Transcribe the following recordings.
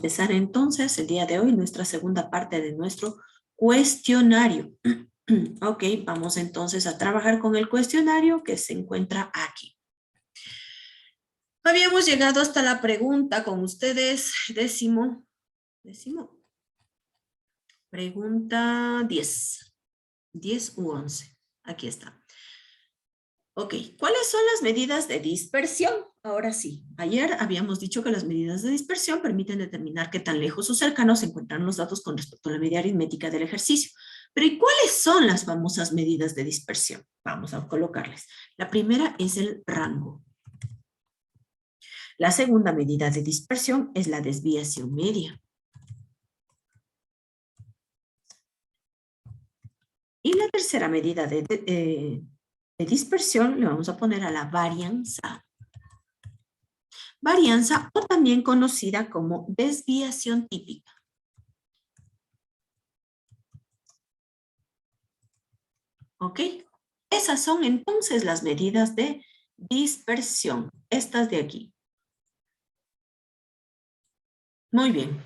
empezar entonces el día de hoy nuestra segunda parte de nuestro cuestionario. Ok, vamos entonces a trabajar con el cuestionario que se encuentra aquí. Habíamos llegado hasta la pregunta con ustedes, décimo, pregunta 10 u 11, aquí está. Ok, ¿cuáles son las medidas de dispersión? Ahora sí, ayer habíamos dicho que las medidas de dispersión permiten determinar qué tan lejos o cercanos se encuentran los datos con respecto a la media aritmética del ejercicio. Pero ¿y cuáles son las famosas medidas de dispersión? Vamos a colocarles. La primera es el rango. La segunda medida de dispersión es la desviación media. Y la tercera medida de dispersión le vamos a poner a la varianza. Varianza o también conocida como desviación típica. ¿Ok? Esas son entonces las medidas de dispersión. Estas de aquí. Muy bien.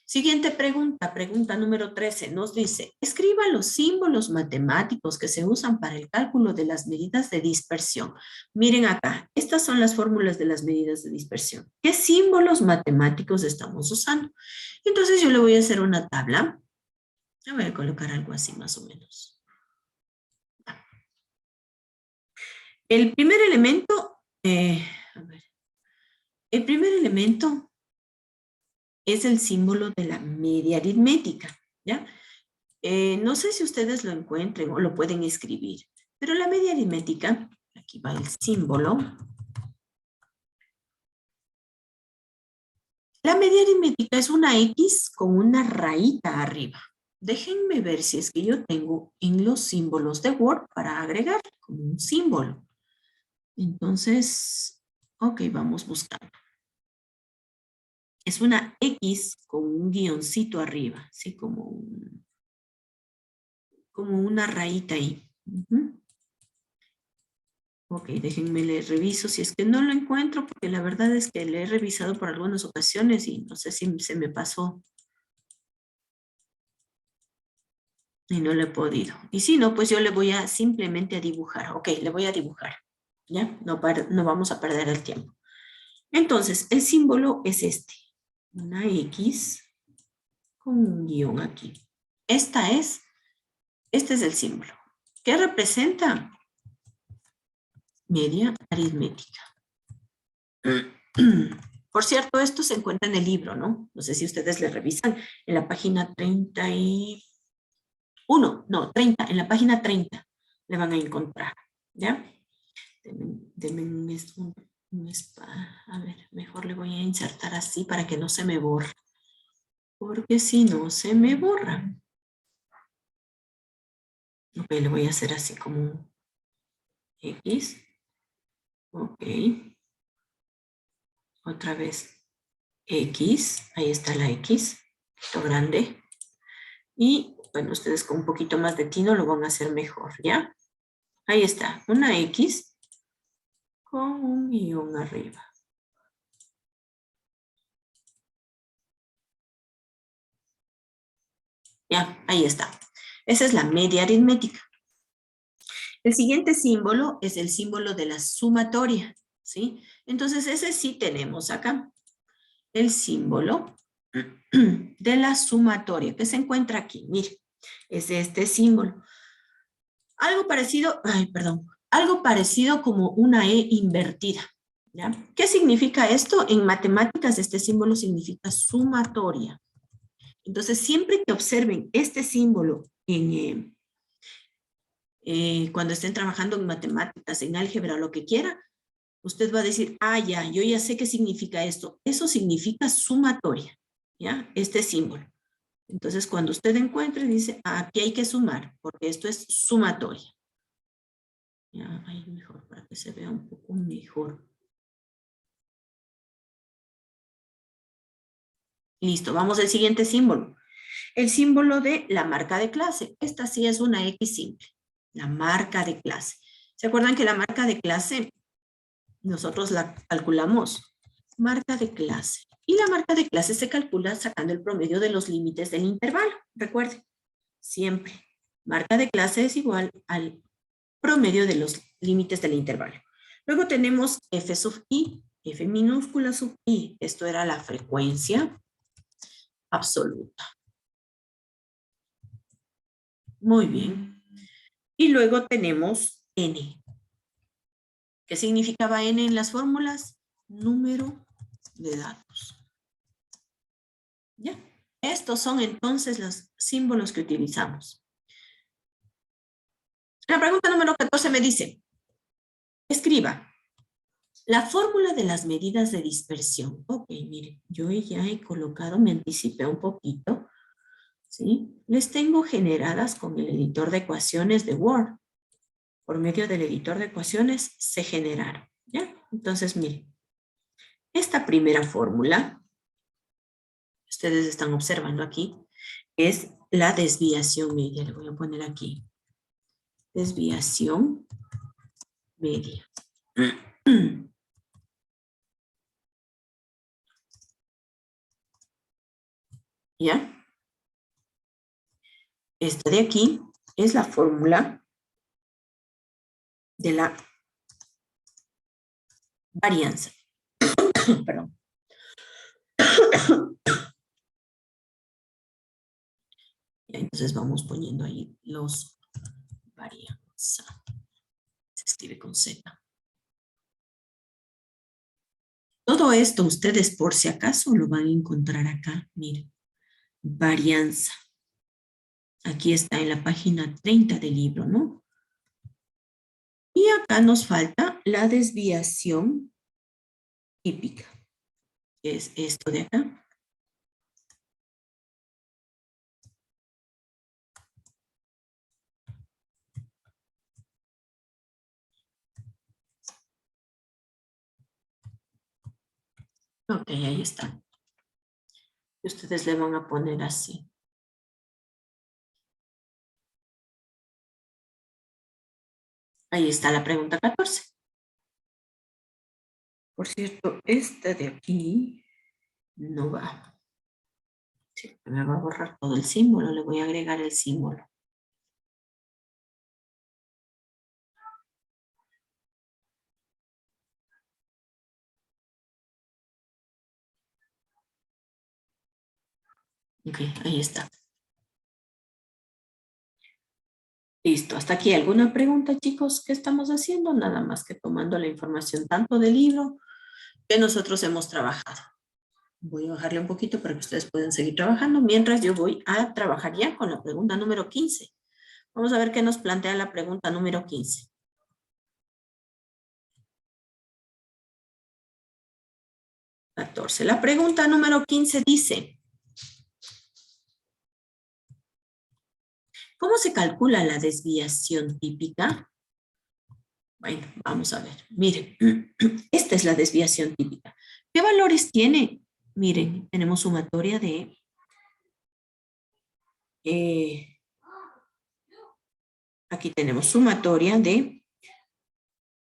Siguiente pregunta, pregunta número 13. Nos dice, escriba los símbolos matemáticos que se usan para el cálculo de las medidas de dispersión. Miren acá, estas son las fórmulas de las medidas de dispersión. ¿Qué símbolos matemáticos estamos usando? Entonces yo le voy a hacer una tabla. Le voy a colocar algo así más o menos. El primer elemento, el primer elemento es el símbolo de la media aritmética, ¿ya? No sé si ustedes lo encuentren o lo pueden escribir, pero la media aritmética, aquí va el símbolo. La media aritmética es una X con una rayita arriba. Déjenme ver si es que yo tengo en los símbolos de Word para agregar como un símbolo. Entonces, ok, vamos buscando. Es una X con un guioncito arriba, así como una rayita ahí. Ok, déjenme le reviso si es que no lo encuentro, porque la verdad es que le he revisado por algunas ocasiones y no sé si se me pasó. Y no lo he podido. Y si no, pues yo le voy a simplemente a dibujar. Ok, le voy a dibujar. ¿Ya? No vamos a perder el tiempo. Entonces, el símbolo es este. Una X con un guión aquí. Este es el símbolo. ¿Qué representa? Media aritmética. Por cierto, esto se encuentra en el libro, ¿no? No sé si ustedes le revisan en la página 31, no, 30, en la página 30 le van a encontrar, ¿ya? Denme a ver, mejor le voy a insertar así para que no se me borre, porque si no se me borra. Ok, le voy a hacer así como un X. Ok. Otra vez X, ahí está la X, esto grande. Y bueno, ustedes con un poquito más de tino lo van a hacer mejor, ¿ya? Ahí está, una X con un guión arriba. Ya, ahí está. Esa es la media aritmética. El siguiente símbolo es el símbolo de la sumatoria, ¿sí? Entonces ese sí tenemos acá. El símbolo de la sumatoria que se encuentra aquí. Mire, es este símbolo. Algo parecido, algo parecido como una E invertida, ¿ya? ¿Qué significa esto? En matemáticas este símbolo significa sumatoria. Entonces, siempre que observen este símbolo cuando estén trabajando en matemáticas, en álgebra o lo que quiera, usted va a decir, ah, ya, yo ya sé qué significa esto. Eso significa sumatoria, ¿ya? Este símbolo. Entonces, cuando usted encuentre, dice, ah, aquí hay que sumar, porque esto es sumatoria. Ya, ahí mejor, para que se vea un poco mejor. Listo, vamos al siguiente símbolo. El símbolo de la marca de clase. Esta sí es una X simple. La marca de clase. ¿Se acuerdan que la marca de clase nosotros la calculamos? Marca de clase. Y la marca de clase se calcula sacando el promedio de los límites del intervalo. Recuerden, siempre, marca de clase es igual al promedio de los límites del intervalo. Luego tenemos f sub i, f minúscula sub i. Esto era la frecuencia absoluta. Muy bien. Y luego tenemos n. ¿Qué significaba n en las fórmulas? Número de datos. ¿Ya? Estos son entonces los símbolos que utilizamos. La pregunta número 14 me dice, escriba la fórmula de las medidas de dispersión. Ok, miren, yo ya he colocado, me anticipé un poquito, ¿sí? Les tengo generadas con el editor de ecuaciones de Word. Por medio del editor de ecuaciones se generaron, ¿ya? Entonces, miren, esta primera fórmula, ustedes están observando aquí, es la desviación media. Le voy a poner aquí. Desviación media. ¿Ya? Esta de aquí es la fórmula de la varianza. Perdón. Ya, entonces vamos poniendo ahí los varianza. Se escribe con Z. Todo esto ustedes por si acaso lo van a encontrar acá. Miren, varianza. Aquí está en la página 30 del libro, ¿no? Y acá nos falta la desviación típica, que es esto de acá. Ok, ahí está. Y ustedes le van a poner así. Ahí está la pregunta 14. Por cierto, esta de aquí no va. Sí, me va a borrar todo el símbolo. Le voy a agregar el símbolo. Ok, ahí está. Listo, hasta aquí. ¿Alguna pregunta, chicos? ¿Qué estamos haciendo? Nada más que tomando la información tanto del libro que nosotros hemos trabajado. Voy a bajarle un poquito para que ustedes puedan seguir trabajando mientras yo voy a trabajar ya con la pregunta número 15. Vamos a ver qué nos plantea la pregunta número 15. 14. La pregunta número 15 dice, ¿cómo se calcula la desviación típica? Bueno, vamos a ver. Miren, esta es la desviación típica. ¿Qué valores tiene? Miren, tenemos sumatoria de aquí tenemos sumatoria de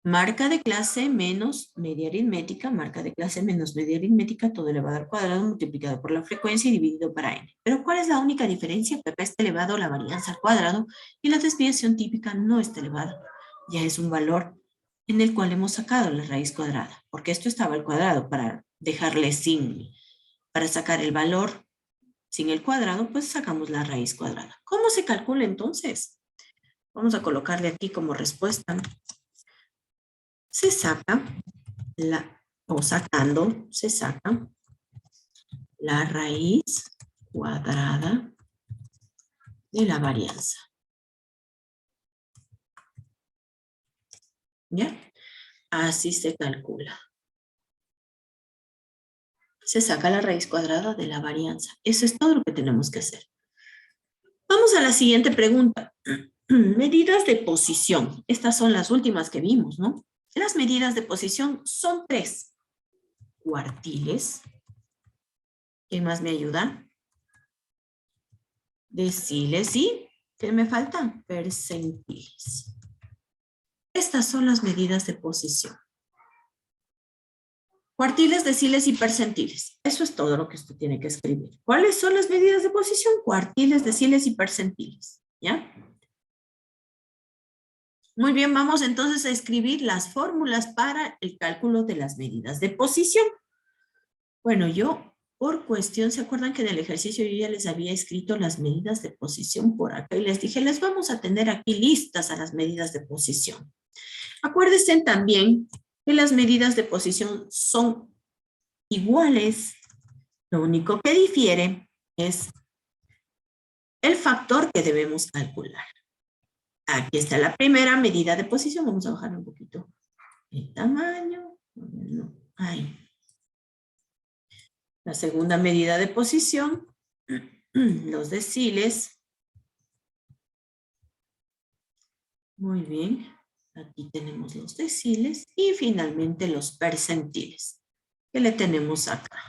marca de clase menos media aritmética, marca de clase menos media aritmética, todo elevado al cuadrado multiplicado por la frecuencia y dividido para n. Pero ¿cuál es la única diferencia? Que acá está elevado la varianza al cuadrado y la desviación típica no está elevada. Ya es un valor en el cual hemos sacado la raíz cuadrada, porque esto estaba al cuadrado para dejarle para sacar el valor sin el cuadrado, pues sacamos la raíz cuadrada. ¿Cómo se calcula entonces? Vamos a colocarle aquí como respuesta. Se saca se saca la raíz cuadrada de la varianza. ¿Ya? Así se calcula. Se saca la raíz cuadrada de la varianza. Eso es todo lo que tenemos que hacer. Vamos a la siguiente pregunta. Medidas de posición. Estas son las últimas que vimos, ¿no? Las medidas de posición son 3. Cuartiles. ¿Quién más me ayuda? Deciles y, ¿qué me falta? Percentiles. Estas son las medidas de posición. Cuartiles, deciles y percentiles. Eso es todo lo que usted tiene que escribir. ¿Cuáles son las medidas de posición? Cuartiles, deciles y percentiles. ¿Ya? Muy bien, vamos entonces a escribir las fórmulas para el cálculo de las medidas de posición. Bueno, yo por cuestión, ¿se acuerdan que en el ejercicio yo ya les había escrito las medidas de posición por acá? Y les dije, les vamos a tener aquí listas a las medidas de posición. Acuérdense también que las medidas de posición son iguales. Lo único que difiere es el factor que debemos calcular. Aquí está la primera medida de posición. Vamos a bajar un poquito el tamaño. Ahí. La segunda medida de posición, los deciles. Muy bien. Aquí tenemos los deciles y finalmente los percentiles que le tenemos acá.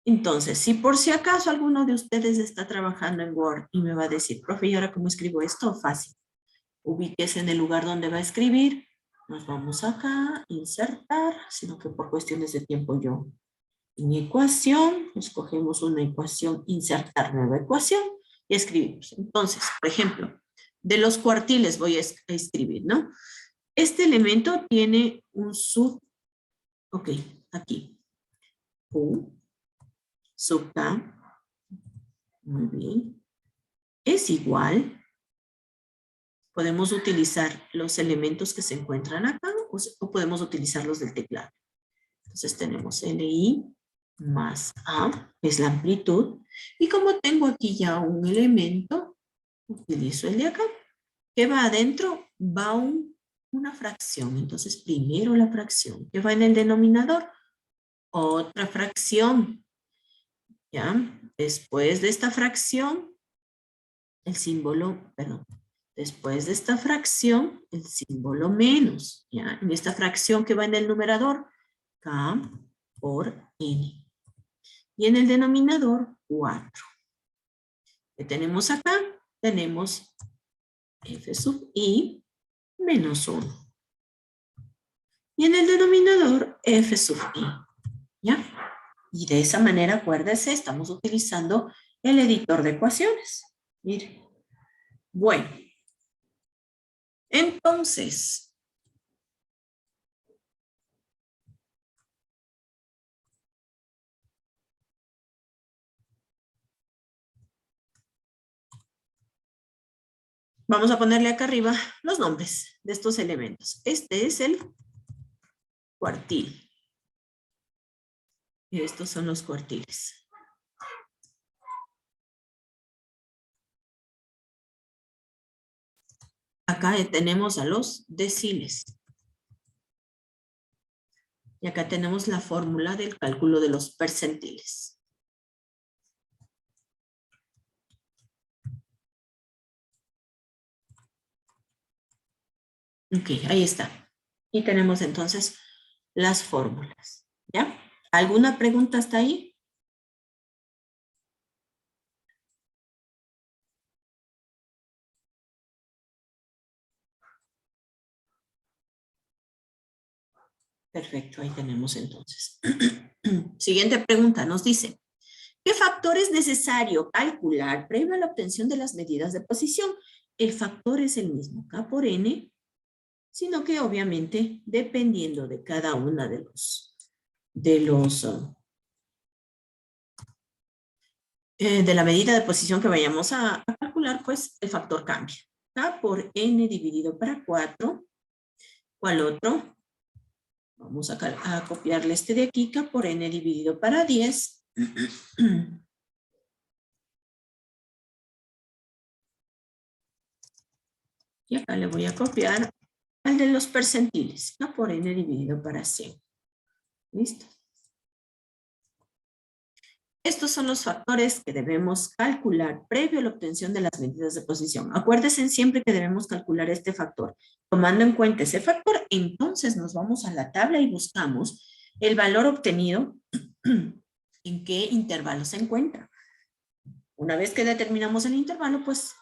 Entonces, si por si acaso alguno de ustedes está trabajando en Word y me va a decir, profe, ¿y ahora cómo escribo esto? Fácil. Ubíquese en el lugar donde va a escribir. Nos vamos acá, insertar, sino que por cuestiones de tiempo yo en ecuación, escogemos una ecuación, insertar nueva ecuación y escribimos. Entonces, por ejemplo, de los cuartiles voy a escribir, ¿no? Este elemento tiene un ok, aquí, Q, sub K, muy bien, es igual. Podemos utilizar los elementos que se encuentran acá o podemos utilizar los del teclado. Entonces tenemos LI más A, es la amplitud. Y como tengo aquí ya un elemento, utilizo el de acá. ¿Qué va adentro? Va una fracción. Entonces primero la fracción. ¿Qué va en el denominador? Otra fracción. ¿Ya? Después de esta fracción, el símbolo, perdón. Después de esta fracción, el símbolo menos. ¿Ya? En esta fracción que va en el numerador, K por N. Y en el denominador, 4. ¿Qué tenemos acá? Tenemos F sub I menos 1. Y en el denominador, F sub I. ¿Ya? Y de esa manera, acuérdese, estamos utilizando el editor de ecuaciones. Mire. Bueno. Entonces, vamos a ponerle acá arriba los nombres de estos elementos. Este es el cuartil. Y estos son los cuartiles. Acá tenemos a los deciles. Y acá tenemos la fórmula del cálculo de los percentiles. Ok, ahí está. Y tenemos entonces las fórmulas. ¿Ya? ¿Alguna pregunta hasta ahí? Perfecto, ahí tenemos entonces. Siguiente pregunta, nos dice, ¿qué factor es necesario calcular previo a la obtención de las medidas de posición? El factor es el mismo, K por N, sino que obviamente dependiendo de cada una de la medida de posición que vayamos a calcular, pues el factor cambia. K por N dividido para 4. ¿Cuál otro? Vamos a copiarle este de aquí, K por N dividido para 10. Y acá le voy a copiar al de los percentiles, K por N dividido para 100. ¿Listo? Estos son los factores que debemos calcular previo a la obtención de las medidas de posición. Acuérdense siempre que debemos calcular este factor. Tomando en cuenta ese factor, entonces nos vamos a la tabla y buscamos el valor obtenido en qué intervalo se encuentra. Una vez que determinamos el intervalo, pues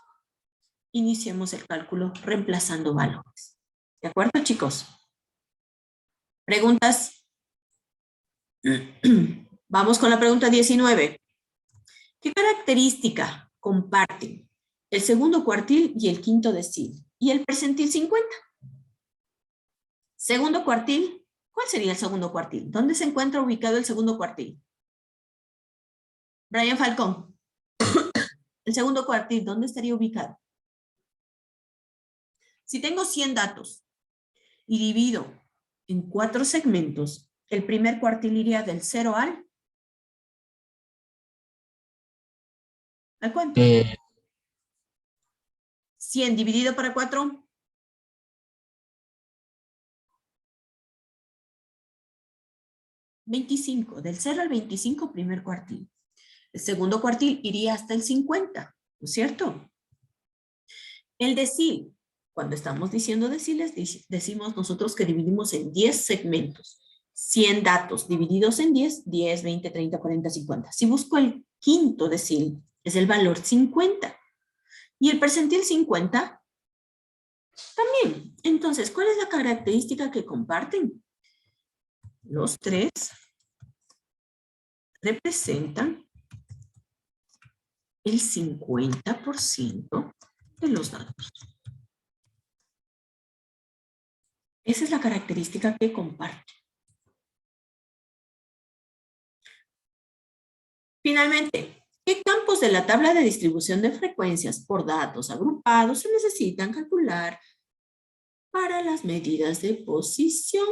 iniciemos el cálculo reemplazando valores. ¿De acuerdo, chicos? ¿Preguntas? Vamos con la pregunta 19. ¿Qué característica comparten el segundo cuartil y el quinto decil? Y el percentil 50. Segundo cuartil, ¿cuál sería el segundo cuartil? ¿Dónde se encuentra ubicado el segundo cuartil? Brian Falcón. El segundo cuartil, ¿dónde estaría ubicado? Si tengo 100 datos y divido en 4 segmentos, el primer cuartil iría del 0 ¿al cuánto? 100 dividido para 4. 25. Del 0 al 25, primer cuartil. El segundo cuartil iría hasta el 50, ¿no es cierto? El decil, cuando estamos diciendo deciles, decimos nosotros que dividimos en 10 segmentos. 100 datos divididos en 10, 10, 20, 30, 40, 50. Si busco el quinto decil, es el valor 50. Y el percentil 50 también. Entonces, ¿cuál es la característica que comparten? Los tres representan el 50% de los datos. Esa es la característica que comparten. Finalmente, ¿qué campos de la tabla de distribución de frecuencias por datos agrupados se necesitan calcular para las medidas de posición?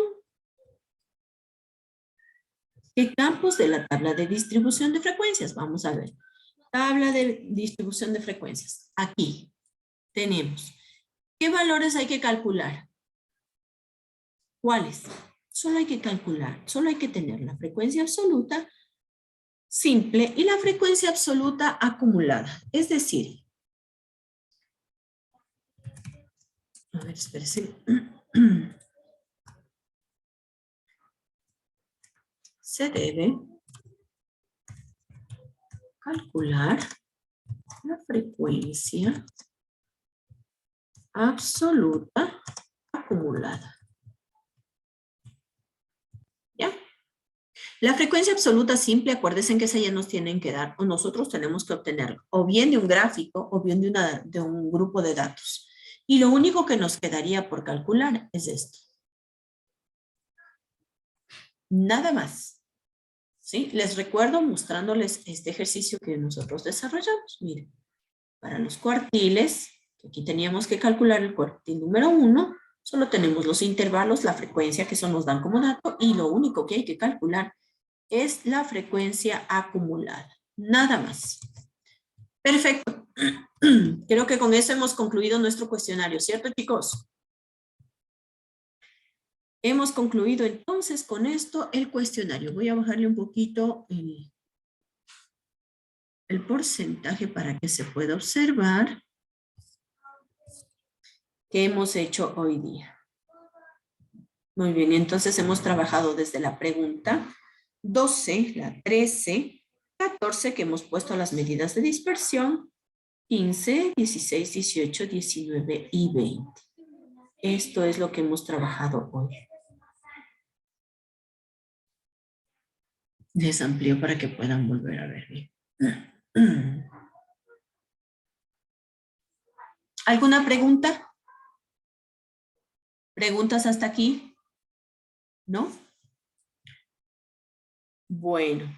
¿Qué campos de la tabla de distribución de frecuencias? Vamos a ver. Tabla de distribución de frecuencias. Aquí tenemos. ¿Qué valores hay que calcular? ¿Cuáles? Solo hay que calcular, solo hay que tener la frecuencia absoluta simple y la frecuencia absoluta acumulada. Es decir, a ver, espérense. Se debe calcular la frecuencia absoluta acumulada. ¿Ya? La frecuencia absoluta simple, acuérdense que esa ya nos tienen que dar, o nosotros tenemos que obtenerlo, o bien de un gráfico, o bien de un grupo de datos. Y lo único que nos quedaría por calcular es esto. Nada más. ¿Sí? Les recuerdo mostrándoles este ejercicio que nosotros desarrollamos. Miren, para los cuartiles, aquí teníamos que calcular el cuartil número 1, solo tenemos los intervalos, la frecuencia, que eso nos dan como dato, y lo único que hay que calcular es la frecuencia acumulada. Nada más. Perfecto. Creo que con eso hemos concluido nuestro cuestionario, ¿cierto, chicos? Hemos concluido entonces con esto el cuestionario. Voy a bajarle un poquito el porcentaje para que se pueda observar qué hemos hecho hoy día. Muy bien, entonces hemos trabajado desde la pregunta 12, la 13, 14 que hemos puesto las medidas de dispersión, 15, 16, 18, 19 y 20. Esto es lo que hemos trabajado hoy. Les amplío para que puedan volver a ver bien. ¿Alguna pregunta? ¿Preguntas hasta aquí? ¿No? Bueno.